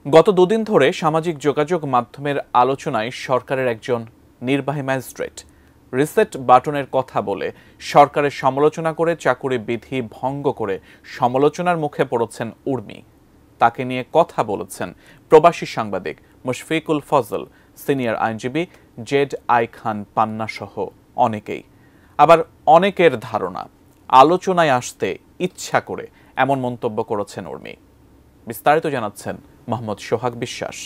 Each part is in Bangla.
গত দুদিন ধরে সামাজিক যোগাযোগ মাধ্যমের আলোচনায় সরকারের একজন নির্বাহী ম্যাজিস্ট্রেট রিসেট বাটনের কথা বলে সরকারের সমালোচনা করে চাকুরি বিধি ভঙ্গ করে সমালোচনার মুখে পড়েছেন উর্মি। তাকে নিয়ে কথা বলেছেন প্রবাসী সাংবাদিক মুশফিকুল ফজল, সিনিয়র আইনজীবী জেড আই খান পান্না সহ অনেকেই। আবার অনেকের ধারণা আলোচনায় আসতে ইচ্ছা করে এমন মন্তব্য করেছেন উর্মি। বিস্তারিত জানাচ্ছেন মোহাম্মদ সোহাগ বিশ্বাস।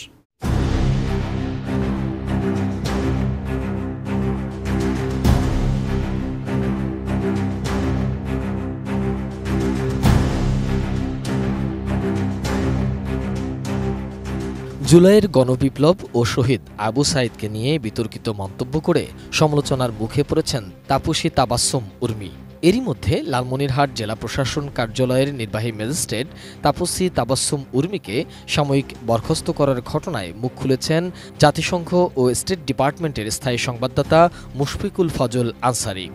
জুলাইয়ের গণবিপ্লব ও শহীদ আবু সাঈদকে নিয়ে বিতর্কিত মন্তব্য করে সমালোচনার মুখে পড়েছেন তাপসী তাবাসসুম উর্মি। এরই মধ্যে লালমনিরহাট জেলা প্রশাসন কার্যালয়ের নির্বাহী ম্যাজিস্ট্রেট তাপসী তাবাসসুম উর্মিকে সাময়িক বরখাস্ত করার ঘটনায় মুখ খুলেছেন জাতিসংঘ ও স্টেট ডিপার্টমেন্টের স্থায়ী সংবাদদাতা মুশফিকুল ফজল আনসারি।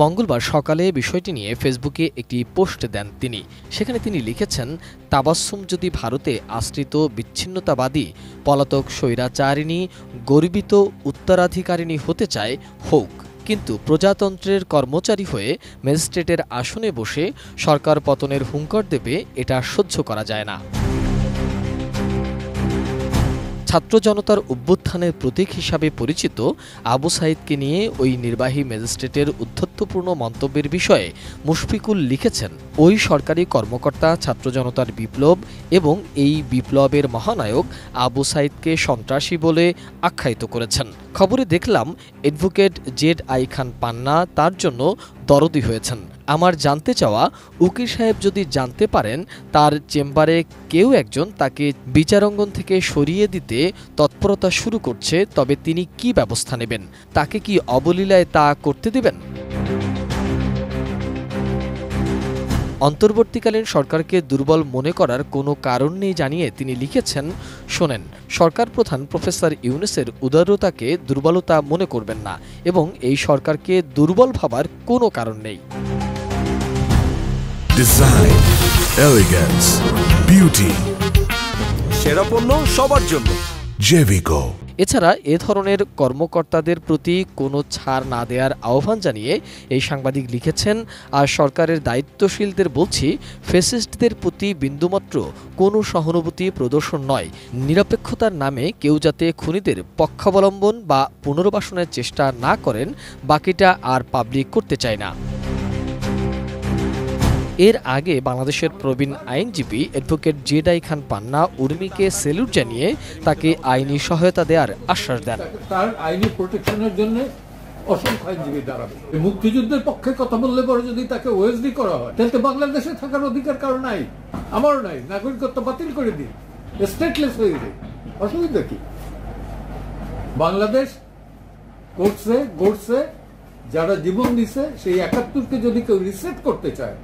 মঙ্গলবার সকালে বিষয়টি নিয়ে ফেসবুকে একটি পোস্ট দেন তিনি। সেখানে তিনি লিখেছেন, তাবাসসুম যদি ভারতে আশ্রিত বিচ্ছিন্নতাবাদী পলাতক স্বৈরাচারিণী গর্বিত উত্তরাধিকারিণী হতে চায় হোক, কিন্তু প্রজাতন্ত্রের কর্মচারী হয়ে ম্যাজিস্ট্রেটের আসনে বসে সরকার পতনের হুঙ্কার দেবে, এটা সহ্য করা যায় না। ছাত্র জনতার অভ্যুত্থানের প্রতীক হিসাবে পরিচিত আবু সাঈদকে নিয়ে ওই নির্বাহী ম্যাজিস্ট্রেটের উদ্ধত্যপূর্ণ মন্তব্যের বিষয়ে মুশফিকুল লিখেছেন, ওই সরকারি কর্মকর্তা ছাত্র জনতার বিপ্লব এবং এই বিপ্লবের মহানায়ক আবু সাঈদকে সন্ত্রাসী বলে আখ্যায়িত করেছেন। খবরে দেখলাম অ্যাডভোকেট জেড আই খান পান্না তার জন্য দরদি হয়েছেন। আমার জানতে চাওয়া, উকিল সাহেব যদি জানতে পারেন তার চেম্বারে কেউ একজন তাকে বিচারাঙ্গন থেকে সরিয়ে দিতে তৎপরতা শুরু করছে, তবে তিনি কি ব্যবস্থা নেবেন? তাকে কি অবলীলায় তা করতে দেবেন? অন্তর্বর্তীকালীন সরকারকে দুর্বল মনে করার কোনো কারণ নেই জানিয়ে তিনি লিখেছেন, শোনেন, সরকার প্রধান প্রফেসর ইউনূসের উদারতাকে দুর্বলতা মনে করবেন না এবং এই সরকারকে দুর্বল ভাবার কোনো কারণ নেই। ডিজাইন, এলিগেন্স, বিউটি, সেরা পণ্য সবার জন্য জেভিকো। এছাড়া এ ধরনের কর্মকর্তাদের প্রতি কোনো ছাড় না দেওয়ার আহ্বান জানিয়ে এই সাংবাদিক লিখেছেন, আর সরকারের দায়িত্বশীলদের বলছি, ফ্যাসিস্টদের প্রতি বিন্দুমাত্র কোনো সহানুভূতি প্রদর্শন নয়। নিরপেক্ষতার নামে কেউ যাতে খুনিদের পক্ষাবলম্বন বা পুনর্বাসনের চেষ্টা না করেন, বাকিটা আর পাবলিক করতে চায় না। এর আগে বাংলাদেশের প্রবীণ আইনজীবী advocate Z I Khan Panna উর্মিকে স্যালুট জানিয়ে তাকে আইনি সহায়তা দেওয়ার আশ্বাস দেন। তার আইনি প্রোটেকশনের জন্য অসংখ্য আইনজীবী দাঁড়াবে। মুক্তিযুদ্ধের পক্ষে কথা বললে পরে যদি তাকে ওএসডি করা হয়, তাহলে বাংলাদেশে থাকার অধিকার কারো নাই, আমারও নাই। নাগরিকত্ব বাতিল করে দিই, স্টেটলেস হয়ে যায়, অসুবিধা কি? বাংলাদেশ গড়ছে যারা জীবন দিছে, সেই ৭১কে যদি কেউ রিসেট করতে চায়,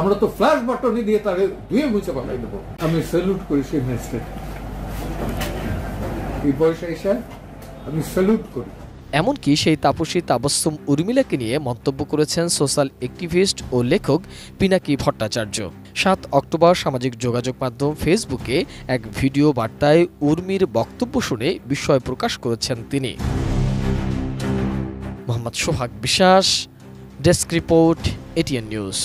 আমরা তো ফ্ল্যাশ বাটনে দিয়ে তারে ধুয়ে মুছে পাঠাই দেবো। আমি স্যালুট করি সেই ম্যাজিস্ট্রেট, এই বয়সে এসে আমি স্যালুট করি। এমনকি সেই তাপসী তাবাসসুম উর্মিলাকে নিয়ে মন্তব্য করেছেন সোশ্যাল অ্যাক্টিভিস্ট ও লেখক পিনাকি ভট্টাচার্য। ৭ অক্টোবর সামাজিক যোগাযোগ মাধ্যম ফেসবুকে এক ভিডিও বার্তায় উর্মির বক্তব্য শুনে বিস্ময় প্রকাশ করেছেন তিনি। মোহাম্মদ সোহাগ বিশ্বাস, ডেস্ক রিপোর্ট, এটিএন নিউজ।